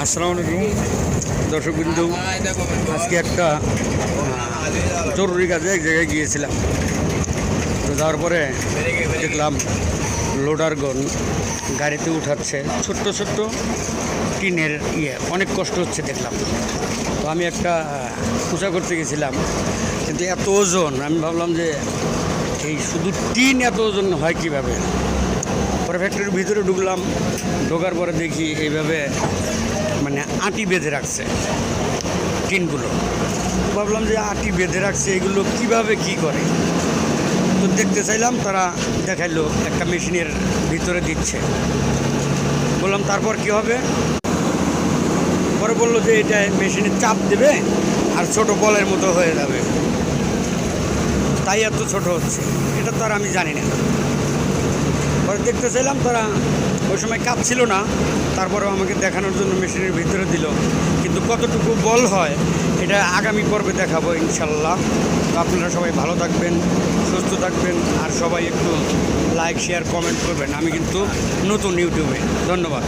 আসসালামু আলাইকুম দর্শকবৃন্দু, আজকে একটা জরুরি কাজে এক জায়গায় গিয়েছিলাম। তো যাওয়ার পরে দেখলাম লোডার গন গাড়িতে উঠাচ্ছে ছোট্ট ছোট্ট টিনের অনেক কষ্ট হচ্ছে দেখলাম। তো আমি একটা পূজা করতে গেছিলাম, কিন্তু এত ওজন, আমি ভাবলাম যে এই শুধু টিন এত ওজন হয় কীভাবে। পরে ফ্যাক্টরির ভিতরে ঢুকলাম, ঢোকার পরে দেখি এইভাবে মানে আটি বেঁধে রাখছে টিনগুলো। ভাবলাম যে আটি বেঁধে রাখছে, এগুলো কিভাবে কি করে। তো দেখতে চাইলাম, তারা দেখাইলো একটা মেশিনের ভিতরে দিচ্ছে। বললাম তারপর কি হবে। পরে বললো যে এটা মেশিনে চাপ দেবে আর ছোট বলের মতো হয়ে যাবে, তাই এত ছোট হচ্ছে। এটা তো আর আমি জানি না। পরে দেখতে চাইলাম, তারা ওই সময় কাঁপছিল না, তারপরেও আমাকে দেখানোর জন্য মেশিনের ভিতরে দিল। কিন্তু কতটুকু বল হয় এটা আগামী পর্বে দেখাবো ইনশাল্লাহ। তো আপনারা সবাই ভালো থাকবেন, সুস্থ থাকবেন, আর সবাই একটু লাইক শেয়ার কমেন্ট করবেন। আমি কিন্তু নতুন ইউটিউবে। ধন্যবাদ।